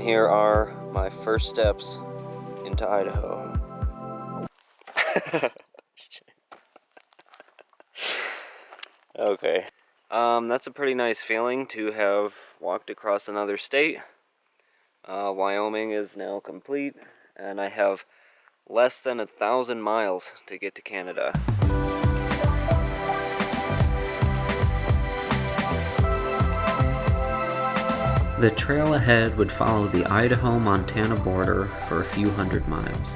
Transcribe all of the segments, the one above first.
here are my first steps into Idaho. Okay. That's a pretty nice feeling to have walked across another state. Wyoming is now complete, and I have less than 1,000 miles to get to Canada. The trail ahead would follow the Idaho-Montana border for a few hundred miles.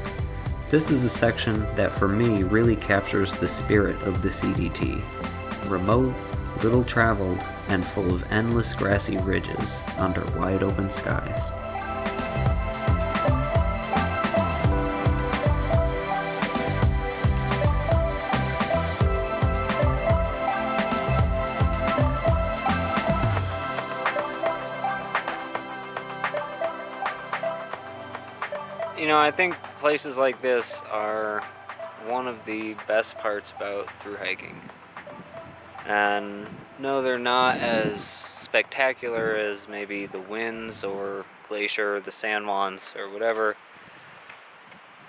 This is a section that for me really captures the spirit of the CDT. Remote, little traveled, and full of endless grassy ridges under wide open skies. You know, I think places like this are one of the best parts about through hiking. And no, they're not as spectacular as maybe the Winds or Glacier or the San Juans or whatever,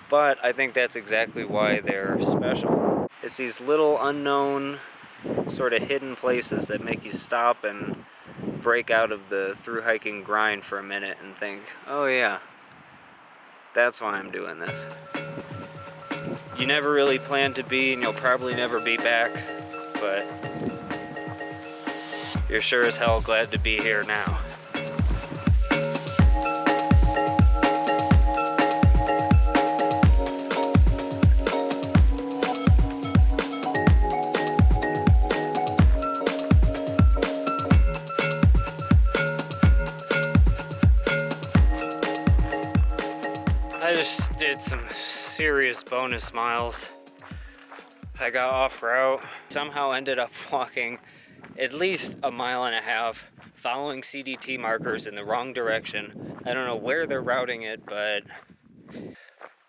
but I think that's exactly why they're special. It's these little unknown sort of hidden places that make you stop and break out of the through hiking grind for a minute and think, oh yeah, that's why I'm doing this. You never really plan to be, and you'll probably never be back, but you're sure as hell glad to be here now. I just did some serious bonus miles. I got off route, somehow ended up walking at least 1.5 miles, following CDT markers in the wrong direction. I don't know where they're routing it, but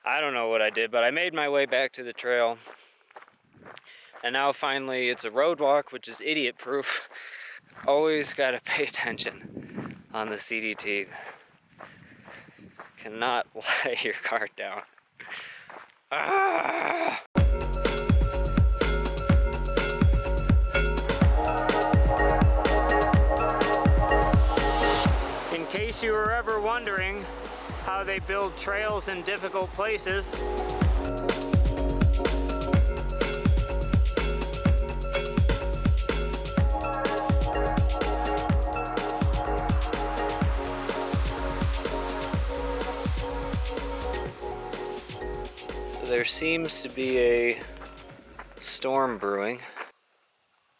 I don't know what I did, but I made my way back to the trail. And now finally it's a road walk, which is idiot proof. Always gotta pay attention on the CDT. Cannot lay your guard down. Ah! In case you were ever wondering how they build trails in difficult places, there seems to be a storm brewing.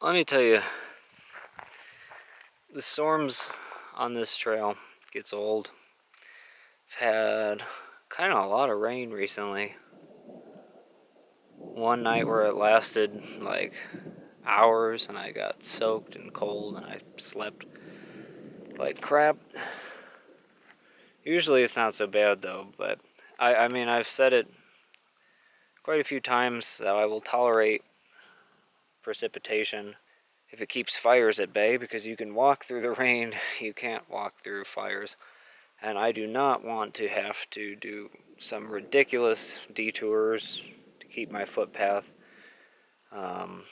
Let me tell you, the storms on this trail gets old. I've had kind of a lot of rain recently. One night where it lasted like hours and I got soaked and cold and I slept like crap. Usually it's not so bad though, but I mean, I've said it quite a few times that I will tolerate precipitation if it keeps fires at bay, because you can walk through the rain, you can't walk through fires. And I do not want to have to do some ridiculous detours to keep my footpath. Kind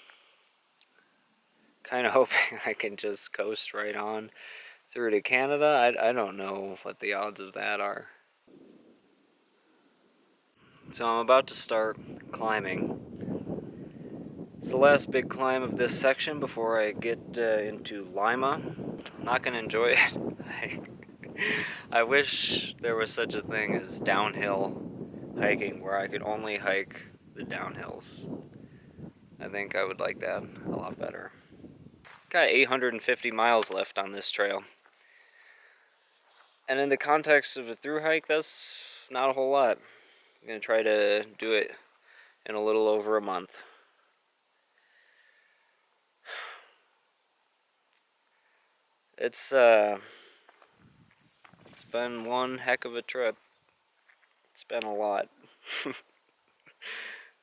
of hoping I can just coast right on through to Canada. I don't know what the odds of that are. So I'm about to start climbing. It's the last big climb of this section before I get into Lima. I'm not going to enjoy it. I wish there was such a thing as downhill hiking where I could only hike the downhills. I think I would like that a lot better. Got 850 miles left on this trail. And in the context of a through hike, that's not a whole lot. I'm going to try to do it in a little over a month. It's been one heck of a trip. It's been a lot.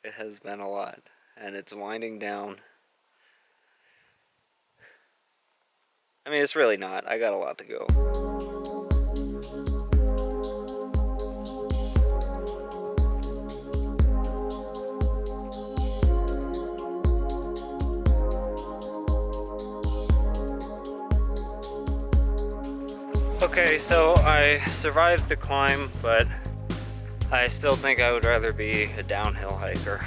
It has been a lot. And it's winding down. I mean, it's really not. I got a lot to go. Okay, so I survived the climb, but I still think I would rather be a downhill hiker.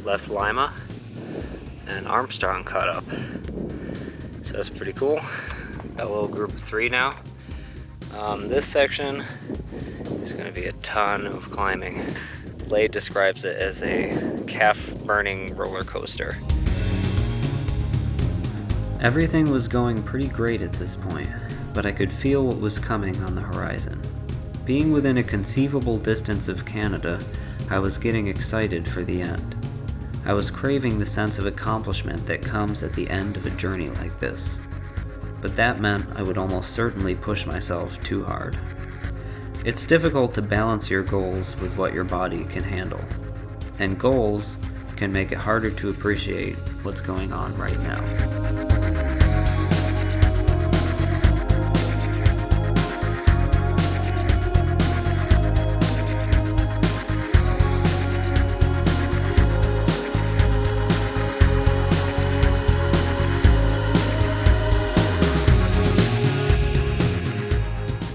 Left Lima and Armstrong caught up. So that's pretty cool. Got a little group of 3 now. This section is going to be a ton of climbing. Lade describes it as a calf-burning roller coaster. Everything was going pretty great at this point, but I could feel what was coming on the horizon. Being within a conceivable distance of Canada, I was getting excited for the end. I was craving the sense of accomplishment that comes at the end of a journey like this. But that meant I would almost certainly push myself too hard. It's difficult to balance your goals with what your body can handle, and goals can make it harder to appreciate what's going on right now.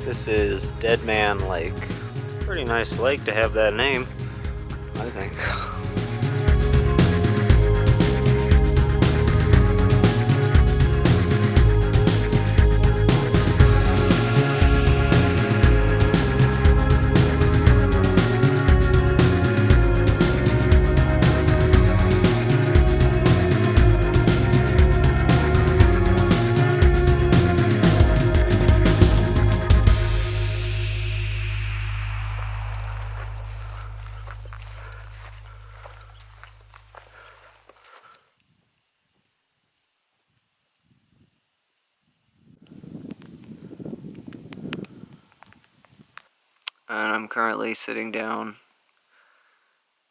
This is Dead Man Lake. Pretty nice lake to have that name, I think. And I'm currently sitting down,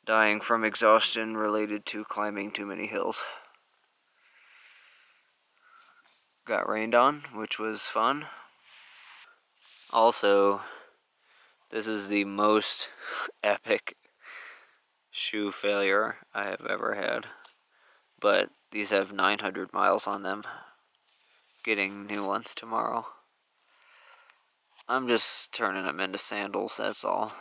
dying from exhaustion related to climbing too many hills. Got rained on, which was fun. Also, this is the most epic shoe failure I have ever had. But these have 900 miles on them. Getting new ones tomorrow. I'm just turning them into sandals, that's all.